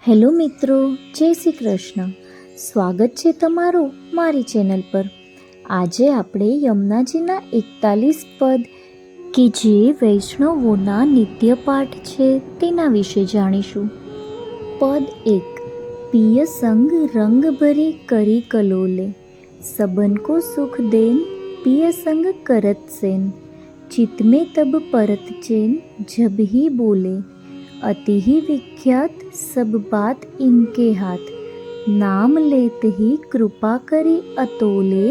Hello મિત્રો, જય શ્રી કૃષ્ણ. સ્વાગત છે તમારું મારી ચેનલ પર. આજે આપણે યમુનાજીના 41 પદ કે જે વૈષ્ણવોના નિત્ય પાઠ છે તેના વિશે જાણીશું. પદ 1. પિય સંગ રંગ ભરે કરી કલોલે, सबन को सुख देन पिय संग करत सेन, चित में तब परत चैन जब ही बोले, अति ही विख्यात सब बात इनके हाथ, नाम लेत ही कृपा करी अतोले,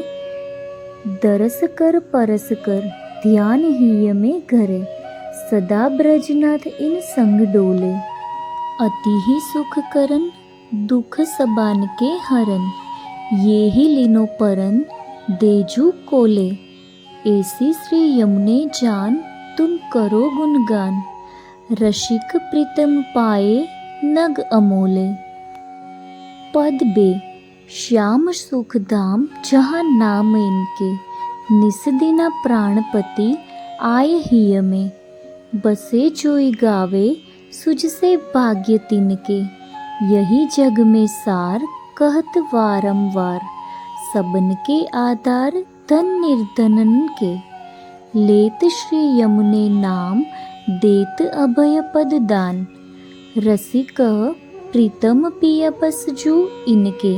दरस कर परस कर ध्यान ही में घरे, सदा ब्रजनाथ इन संग डोले, अति ही सुख करन दुख सबान के हरन, ये ही लीनो परन देजू कोले, ऐसी श्री यमुने जान तुम करो गुणगान, रसिक प्रीतम पाए नग अमोले. पद 2. श्याम सुख धाम जहाँ नाम इनके, निसदिना प्राणपति आय हिय में, बसे जोई गावे सुज से भाग्य तिनके, यही जग में सार कहत वारंवार, सबन के आधार धन निर्धनन के, लेत श्री यमुने नाम देत अभय पद दान, रसिक प्रीतम पिय बस जू इनके.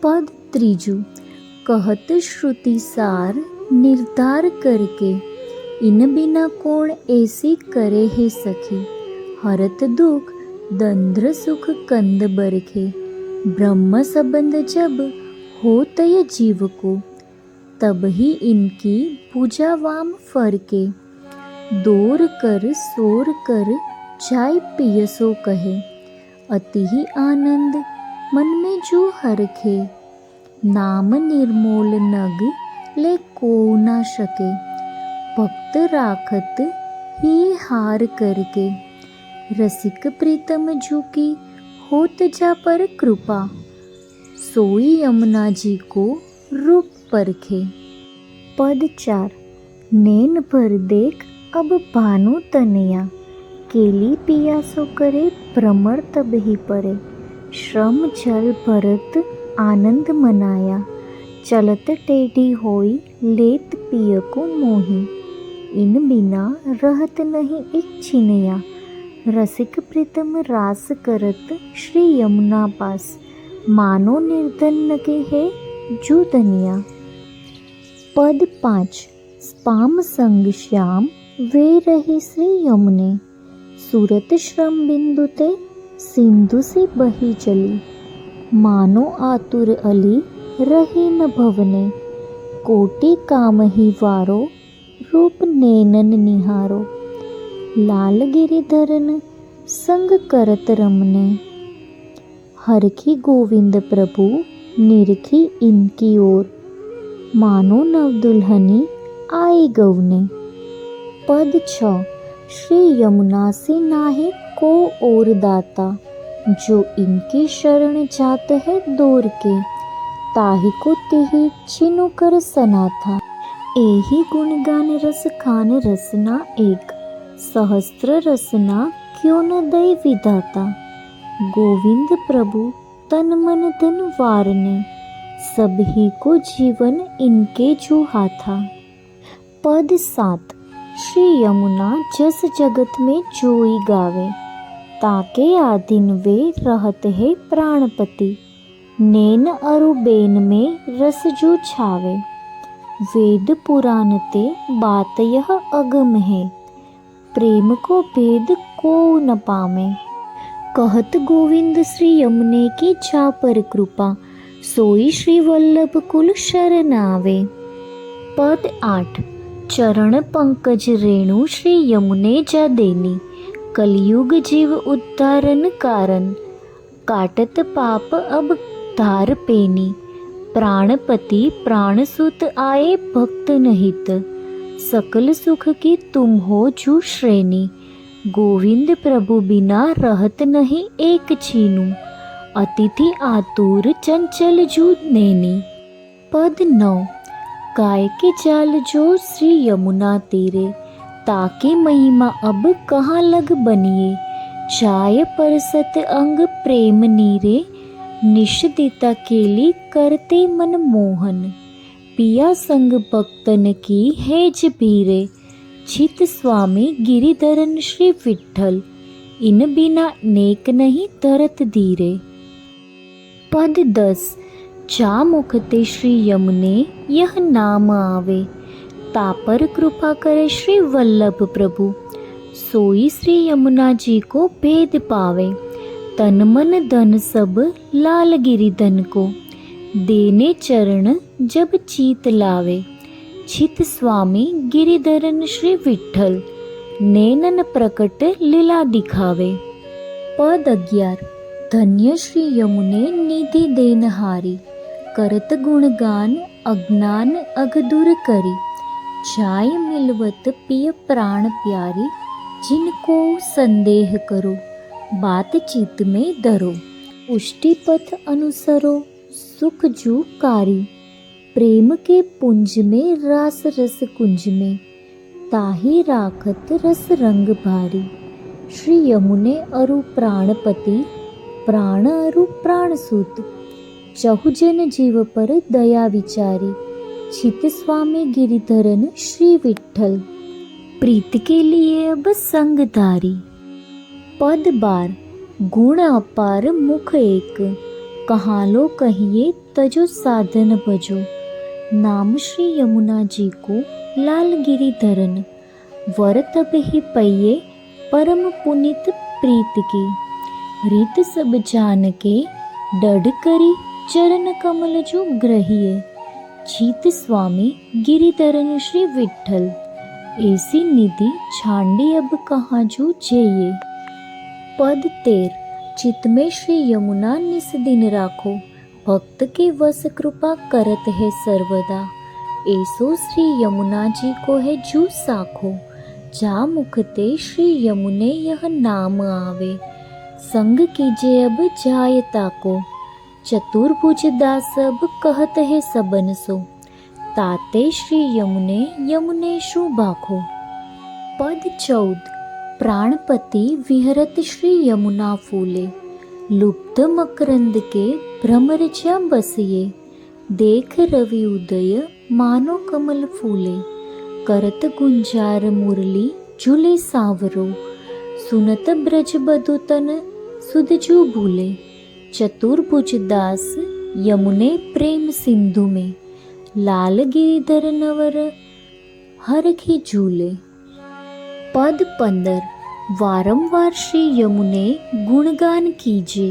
पद 3. कहत श्रुति सार निर्धार करके, इन बिना कौन ऐसी करे है सखी, हरत दुख दंद्र सुख कंद बरखे, ब्रह्म संबंध जब हो तय जीव को, तब ही इनकी पूजा वाम फरके, दूर कर सोर कर जाय पियसो कहे, अति ही आनंद मन में जो हरखे, नाम निर्मोल नग ले को ना सके, भक्त राखत ही हार करके, रसिक प्रीतम झुकी होत जा पर कृपा, सोई यमुना जी को रूप परखे. पद 4. नैन भर देख अब भानु तनया, केली पियासो करे भ्रमर तब ही परे, श्रम जल भरत आनंद मनाया, चलत टेढ़ी होई लेत पिय को मोही, इन बिना रहत नहीं एक छिनया, रसिक प्रीतम रास करत श्री यमुना पास, मानो निर्धन न के है जू धनिया. पद 5. स्पाम संग श्याम वे रही श्री यमुने, सूरत श्रम बिंदु ते सिंधु से बही चली, मानो आतुर अली रही न भवने, कोटि काम ही वारो रूप नैनन निहारो, लाल गिरिधरन संग करत रमने, हरखी गोविंद प्रभु निरखी इनकी ओर, मानो नव दुल्हनी आई गवने. पद 6. श्री यमुना से नाहे को और दाता, जो इनकी शरण जात है दूर के, ताहि को तिहि चिनु कर सनाथा, एही गुणगान रस खान रसना एक, सहस्त्र रसना क्यों न दय विधाता, गोविंद प्रभु तन मन धन वारने, सभी को जीवन इनके जो हाथा. पद 7. श्री यमुना जस जगत में जोई गावे, ताके आधीन वे रहत है प्राणपति, नैन अरु बेन में रस जो छावे, वेद पुराण ते बात यह अगम है, प्रेम को भेद को न पामे, कहत गोविंद श्री यमुने की जा पर कृपा, सोई श्री वल्लभ कुल शरण आवे. पद 8. चरण पंकज रेणु श्री यमुने जा देनी, कलयुग जीव उद्धारन कारण, काटत पाप अब धार पेनी, प्राणपति प्राणसुत आए भक्त नहित, सकल सुख की तुम हो जू श्रेणी, गोविंद प्रभु बिना रहत नहीं एक छीनू, अतिथि आतुर चंचल जू नैनी. पद 9. गाय के जाल जो श्री यमुना तीरे, ताके महिमा अब कहाँ लग बनिए, चाय परसत अंग प्रेम नीरे, निषदिता केली करते मन मोहन। पिया संग भक्तन की हेज भीरे, चित स्वामी गिरिधरन श्री विठ्ठल। इन बिना नेक नहीं धरत धीरे। पद 10। जा मुखते श्री यमुने यह नाम आवे, तापर कृपा करे श्री वल्लभ प्रभु। सोई श्री यमुना जी को भेद पावे, तन मन धन सब लाल गिरिधन को। देने चरण जब चीत लावे, चित स्वामी गिरिधरन श्री विठ्ठल। नैनन प्रकट लीला दिखावे। पद 11। धन्य श्री यमुने निधि देनहारी, करत गुणगान अज्ञान अघ दूर करी। चाय मिलवत पिय प्राण प्यारी, जिनको संदेह करो बातचीत में धरो। पुष्टि पथ अनुसरो सुख जू कारी, प्रेम के पुंज में रास रस कुंज में। ताही राखत रस रंग भारी, श्री यमुने अरु प्राणपति, प्राण अरु प्राण सूत। चहुजन जीव पर दया विचारी, चित स्वामी गिरिधरन श्री विठ्ठल। प्रीत के लिए अब संगधारी। पद 12। गुण अपार मुख एक, कहाँ लो कहिए तजो साधन भजो। नाम श्री यमुना जी को लाल गिरिधरन, वर तब ही पइये परम पुनित प्रीत की। रीत सब जान के डढ़ करी, चरण कमल जो ग्रहिए। चित स्वामी गिरिधरन श्री विठ्ठल। ऐसी निधि छांडी अब कहाँ जो जेये। पद 13। चित में श्री यमुना निस दिन राखो, भक्त के वश कृपा करत है सर्वदा। ऐसो श्री यमुना जी को है जू साखो, जा मुखते श्री यमुने यह नाम आवे। संग कीजे अब जायता को, चतुर्भुज दास अब कहत है सबन सो। ताते श्री यमुने यमुनेशु बाखो। पद 14। प्राणपति विहरत श्री यमुना फूले, लुप्त मकरंद के भ्रमर ज्या बसिए। देख रवि उदय मानो कमल फूले, करत गुंजार मुरली झूले सांवरो। सुनत ब्रज बधुतन सुधजू भूले, चतुर्भुज दास यमुने प्रेम सिंधु में। लाल गिरिधर नवर हरखी झूले। पद 15। वारंवार श्री यमुने गुणगान कीजे,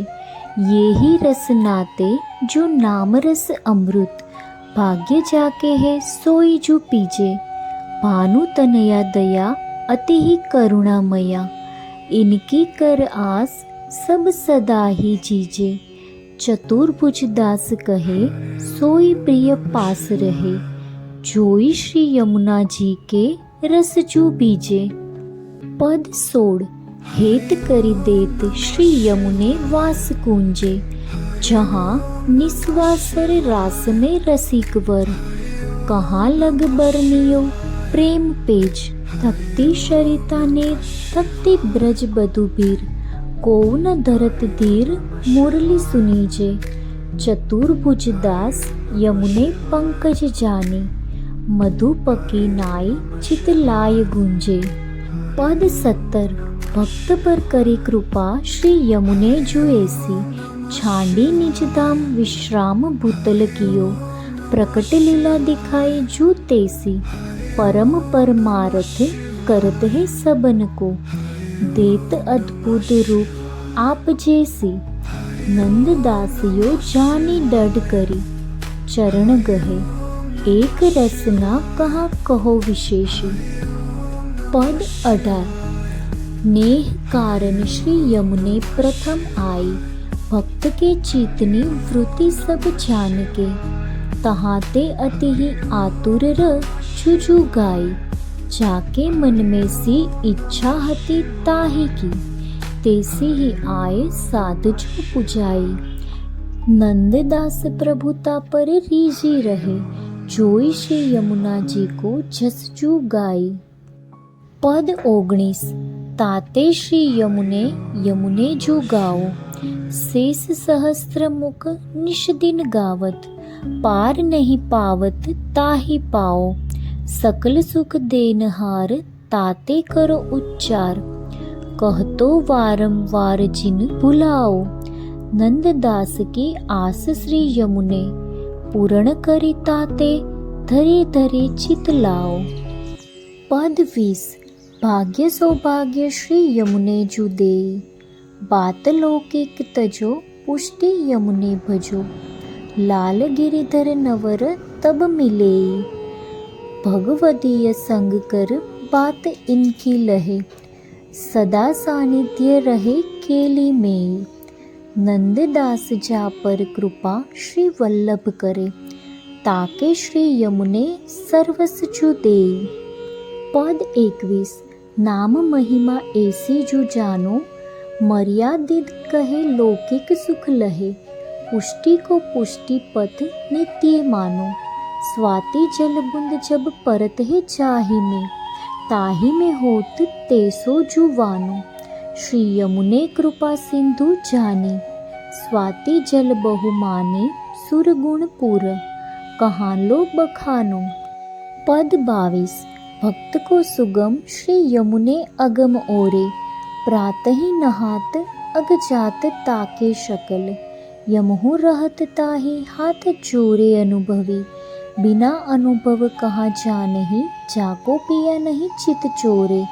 ये ही रस नाते जो नाम रस अमृत। भाग्य जाके है सोई जो पीजे, भानु तनया दया अति ही करुणामया। इनकी कर आस सब सदा ही जीजे। चतुर्भुज दास कहे सोई प्रिय पास रहे, जोई श्री यमुना जी के रस जू बीजे। पद 16। हेत करि देत श्री यमुने वास कुंजे, जहाँ निस्वासर रास में रसिक वर। कहाँ लग बरनियो प्रेम पेज, तप्ती शरिता ने तप्ती ब्रज बधुबीर। को न धरत धीर मुरली सुनीजे, चतुर्भुज दास यमुने पंकज जाने। मधुपकी नाई चित लाय गुंजे। पद 70। भक्त पर करी कृपा श्री यमुने जो ऐसी, छांडी निज धाम विश्राम भूतल कियो। प्रकट लीला दिखाई जो तेसी, परम परमारथ करत है सबन को। देत अद्भुत रूप आप जैसी, नंद दासियो जानी डड करी। चरण गहे एक रसना कहाँ कहो विशेष। पद 18। नेह कारण श्री यमुने प्रथम आई, भक्त के चीतनी वृत्ति सब जान के। तहाते अति ही आतुर र जुजु गाई, जाके मन में सी इच्छा हती ताही की। तैसी ही आए साध जो पुजाई, नंददास प्रभुता पर रीझी रहे। जोई श्री यमुना जी को जसजू गाई। पद 19। ताते श्री यमुने यमुने जो गाओ। शेष सहस्त्र मुख निश दिन गावत, पार नहीं पावत ताहि पाओ। सकल सुख देनहार ताते करो उच्चार, कहतो वारंवार जिन भुलाओ। नंददास की आस श्री यमुने, पूर्ण करी ताते धरे धरे चित लाओ। पद 20। भाग्य सौभाग्य श्री यमुने जु देई, बात लौकिक तजो पुष्टि यमुने भजो। लाल गिरिधर नवर तब मिलेई, भगवदीय संग कर बात इनकी लहे। सदा सानिध्य रहे केली में, नंददास जा पर कृपा श्री वल्लभ करे। ताके श्री यमुने सर्वस जु देई। पद 21। नाम महिमा ऐसी जु जानो, मर्यादित कहे लौकिक सुख लहे। पुष्टि को पुष्टि पथ नित्य मानो, स्वाति जल बुंद जब परत है जाहि में। ताहि में होत तेसो जुवानो, श्री यमुने कृपा सिंधु जानी। स्वाति जल बहु माने सुर गुण पूर, कहाँ लो बखानो। पद 22। भक्त को सुगम श्री यमुने अगम ओरे, प्रातः ही नहात अगजात ताके शकल। यमहु रहत ताहि हाथ जोरे अनुभवी, बिना अनुभव कहाँ जानहि जाको पिया नहीं चित चोरे।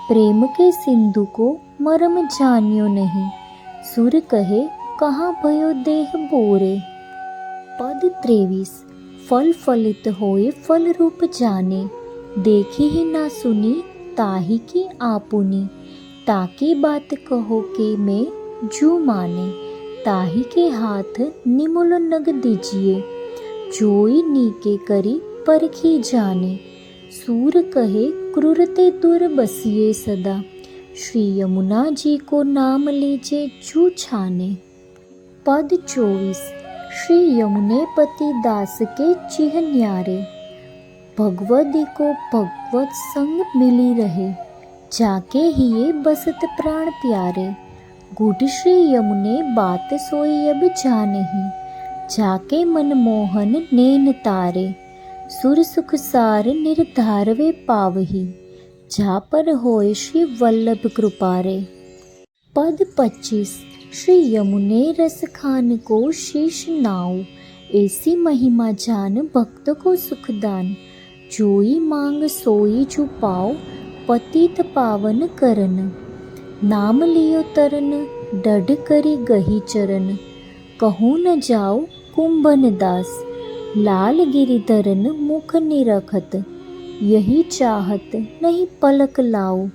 प्रेम के सिंधु को मरम जानियो नहीं, सुर कहे कहाँ भयो देह बोरे। पद 23। फल फलित होए फल रूप जाने, देखी ही ना सुनी ताहि की आपुनी। ताकी बात कहो के मैं जू माने, ताहि के हाथ निमुल नग दीजिए। जोई नीके करी परखी जाने, सूर कहे क्रूरते दूर बसिए सदा। श्री यमुना जी को नाम लीजे जू छाने। पद 24। श्री यमुने पति दास के चिह न्यारे, भगवदी को भगवत संग मिली रहे। जाके हिये बसत प्राण प्यारे, गुड श्री यमुने बात सोई अब जानहि। जाके मन मोहन नैन तारे, सुर सुख सार निर्धार वे पावही। जा पर होय श्री वल्लभ कृपारे। पद 25। श्री यमुने रस खान को शीश नाऊ, ऐसी महिमा जान भक्त को सुखदान। जोई मांग सोई जु पाओ, पतित पावन करन। नाम लियो तरन, डढ़ करी गही चरण। कहूँ न जाओ कुंभन दास, लाल गिरिधरन मुख निरखत। यही चाहत नहीं पलक लाओ।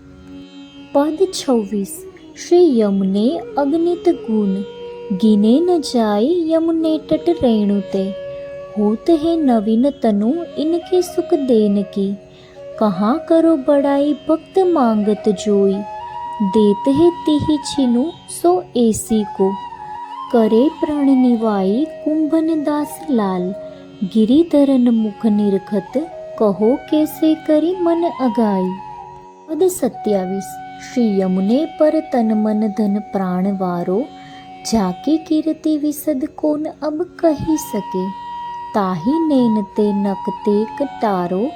पद 26। श्री यमुने अगणित गुण, गिने न जाय यमुने तट रेणुते। होत है नवीन तनु इनके सुख देन की, कहाँ करो बड़ाई भक्त मांगत जोई। देत है तिहि छिनु सो ऐसी को, करे प्राण निवाई कुंभन दास लाल। गिरिधरन मुख निरखत, कहो कैसे करी मन अगाई। पद 27। श्री यमुने पर तन मन धन प्राण वारो, जाकी कीर्ति विसद कौन अब कही सके। ताहि नैन ते नकते कटारो,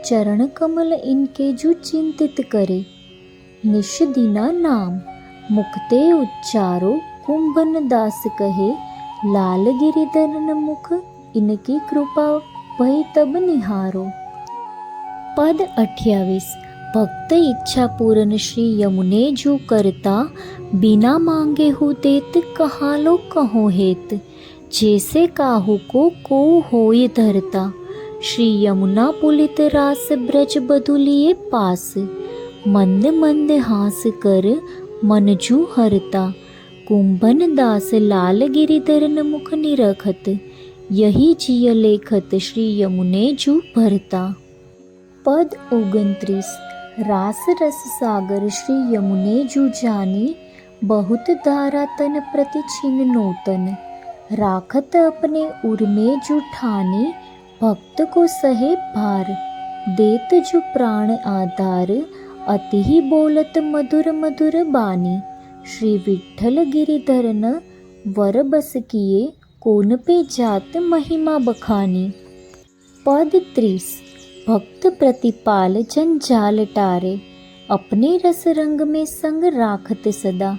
चरण कमल इनके जो चिंतित करे। निश दीना नाम मुखते उच्चारो, कुंभन दास कहे लाल गिरिधरन मुख इनकी कृपा भई तब निहारो। पद 28। भक्त इच्छा पूर्ण श्री यमुने जो करता, बिना मांगे हु देत कहाँ लो कहो हेत। जैसे काहू को होय धरता, श्री यमुना पुलित रास ब्रज बधुलिए पास। मंद मंद हास कर मन जू हरता, कुंभन दास लाल गिरिधरन मुख निरखत। यही जिय लेखत श्री यमुने जू भरता। पद 29। रास रस सागर श्री यमुने जू जानी, बहुत धारा तन प्रति छिन नूतन। राखत अपने उर में जू ठानी, भक्त को सहे भार। देत जो प्राण आधार, अति ही बोलत मधुर मधुर बानी। श्री विठ्ठल गिरिधरन वर बस किए, कोन पे जात महिमा बखानी। पद 30। भक्त प्रतिपाल जंजाल टारे, अपने रस रंग में संग राखत सदा।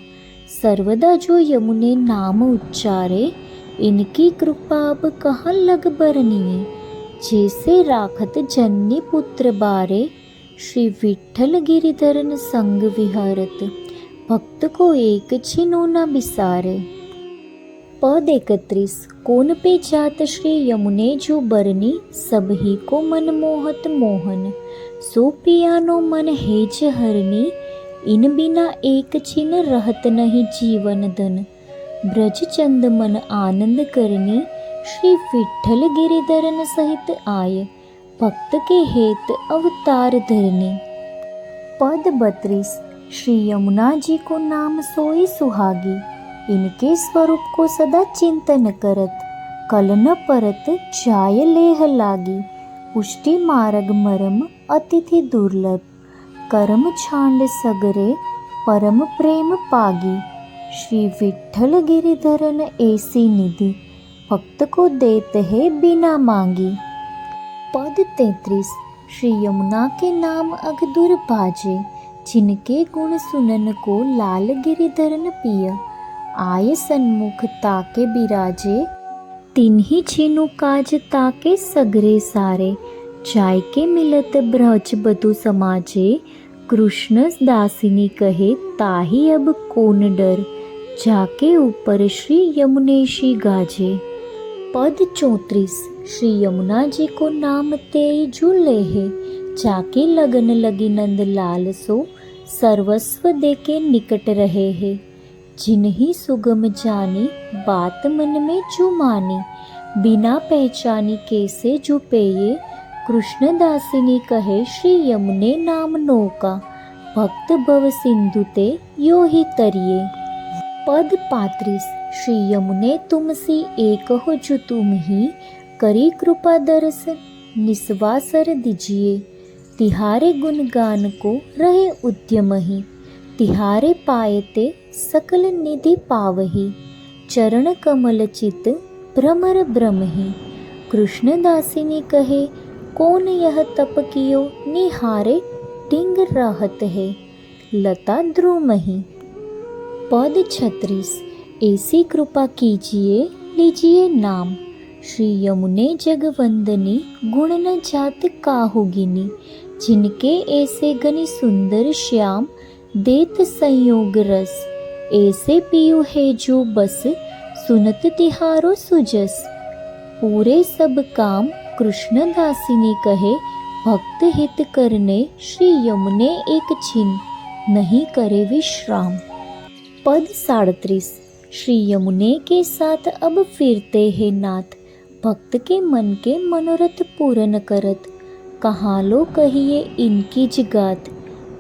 सर्वदा जो यमुने नाम उच्चारे, इनकी कृपा अब कहाँ लग बरनिए। जैसे राखत जननी पुत्र बारे, श्री विठ्ठल गिरिधरन संग विहारत। भक्त को एक छिनु न बिसारे। पद 31। कोन पे जात श्री यमुने जो बरनी, सब ही को मन मोहत मोहन। सो पियानो मन हेज हरनी, इन बिना एक छिन रहत नहीं जीवन धन। ब्रज चंद मन आनंद करनी, श्री विठ्ठल गिरिधरन सहित आए। भक्त के हेत अवतार धरनी। पद 32। श्री यमुना जी को नाम सोई सुहागी, इनके स्वरूप को सदा चिंतन करत। कल न परत जाय लेह लागी, पुष्टि मार्ग मरम अतिथि दुर्लभ। कर्म छांड सगरे परम प्रेम पागी, श्री विठ्ठल गिरिधरन ऐसी निधि। भक्त को देत है बिना मांगी। पद 33। श्री यमुना के नाम अगदुर बाजे, जिनके गुण सुनन को लाल गिरिधरन पिय। आय सन्मुख ताके बिराजे, तिन्ही छिनु काज ताके सगरे सारे। जाय के मिलत ब्रज बधु समाजे, कृष्ण दासिनी कहे ताही अब कौन डर। जाके ऊपर श्री यमुनेशी गाजे। पद 34। श्री यमुना जी को नाम तेई झूले है, जाके लगन लगी नंद लाल सो। सर्वस्व देके निकट रहे है, जिन्हीं सुगम जानी बात मन में जो मानी। बिना पहचानी कैसे जो पेये, कृष्ण दासिनी कहे श्री यमुने नाम नौका। भक्त भव सिंधु ते यो ही तरिए। पद 35। श्री यमुने तुमसी एक हो जो तुम ही, करी कृपा दरस निस्वासर दीजिए। तिहारे गुणगान को रहे उद्यम ही, तिहारे पायते सकल निधि पावही। चरण कमल चित भ्रमर ब्रह्म ही, कृष्ण दासिनी कहे कौन यह तप कियो। निहारे टिंग रहत है, लता द्रुमहि। पद 36। ऐसी कृपा कीजिए लीजिए नाम, श्री यमुने जगवंदनी गुण न जात काहुगिनी। जिनके ऐसे गनि सुंदर श्याम, देत संयोग रस। ऐसे पियु है जो बस, सुनत तिहारो सुजस। पूरे सब काम कृष्ण दासिनी कहे, भक्त हित करने श्री यमुने एक छिन नहीं करे विश्राम। पद 37। श्री यमुने के साथ अब फिरते हैं नाथ, भक्त के मन के मनोरथ पूर्ण करत। कहाँ लो कहिए इनकी जगात,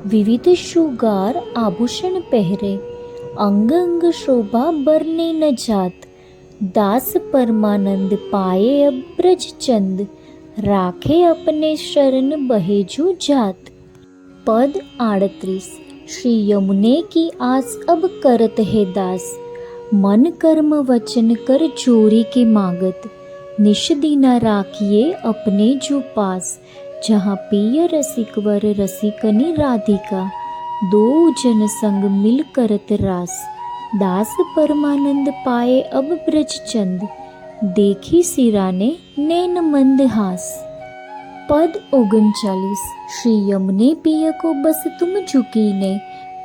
विविध शुगार आभूषण पहरे। अंग अंग शोभा बरने न जात, दास परमानंद पाए अब ब्रज चंद। राखे अपने शरण बहेजू जात। पद 38। श्री यमुने की आस अब करत है दास, मन कर्म वचन कर चोरी के मागत। निश दीना राखिए अपने जो पास, जहाँ पिय रसिकवर रसिकनी राधिका। दो जन संग मिल करत रास, दास परमानंद पाए अब ब्रज चंद। देखी सिराने नैन मंद हास। पद 39। श्री यमुने पिय को बस तुम झुकीने,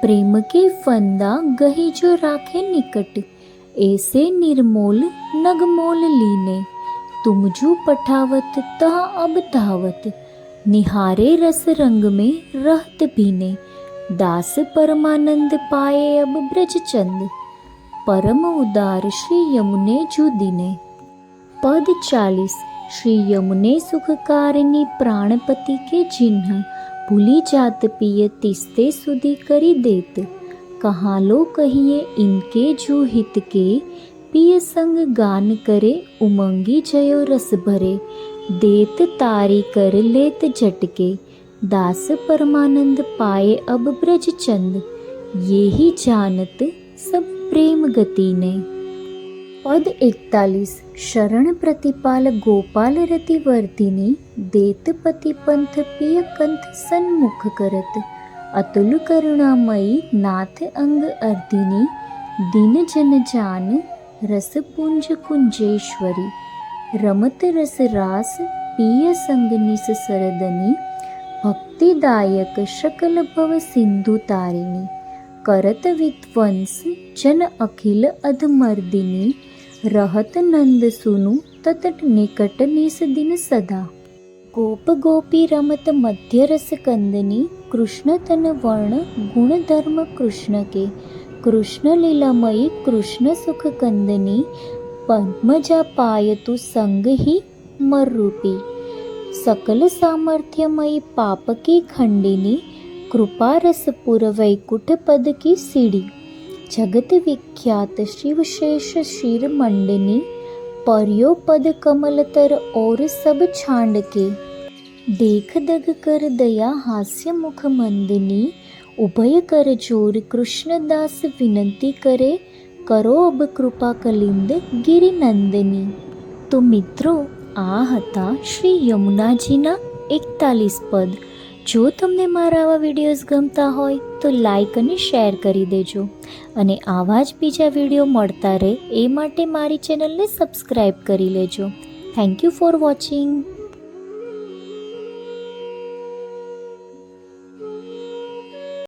प्रेम के फंदा गही जो राखे निकट। ऐसे निर्मोल नगमोल लीने, तुम जो पठावत तह अब धावत। निहारे रस रंग में रहत भीने, दास परमानंद पाए अब ब्रज चंद। परम उदार श्री यमुने जो दिने। पद 40। श्री यमुने सुखकारिणी प्राणपति के चिन्ह, भूली जात पिय तिस्ते सुधि करी देत। कहाँ लो कहिए इनके जो हित के, पिय संग गान करे उमंगी जयो रस भरे। देत तारी कर लेत झटके, दास परमानंद पाए अब ब्रज चंद, ये ही जानत सब प्रेम गति ने। पद 41। शरण प्रतिपाल गोपाल रति वर्तिनी, देत पति पंथ पिय कंथ सन्मुख करत, अतुल करुणामयी नाथ अंग अर्दिनी, दीन जन जान रस पुंज कुंजेश्वरी, रमत रस रास पिय संग निस सरदनी, भक्तिदायक शकल भव सिंधु तारिणी, करत विध्वंस जन अखिल अधमर्दिनी, रहत नंद सुनु ततट निकट निस दिन सदा, गोप गोपी रमत मध्य रस कंदनी, कृष्ण तन वर्ण गुण धर्म कृष्ण के, कृष्ण लीलामयी कृष्ण सुख कंदनी, पद्मजा पायतु संग ही मर्रूपी, सकल सामर्थ्यमयी पाप की खंडिनी, कृपा रसपुर वैकुंठ पद की सीढ़ी, जगत विख्यात शिवशेष शिर मंडनी, पर्यो पद कमल तर और सब छांड के, देख दग कर दया हास्य मुख मंदनी, उभय कर जोर कृष्णदास विनंती करे, करो अब कृपा कलिंद गिरि नंदिनी। तो मित्रों, આ હતા શ્રી યમુનાજીના 41 પદ। જો તમને મારા આવા વિડીયોઝ ગમતા હોય તો લાઈક અને શેર કરી દેજો, અને આવા જ બીજા વિડીયો મળતા રહે એ માટે મારી ચેનલને સબસ્ક્રાઈબ કરી લેજો। Thank you for watching.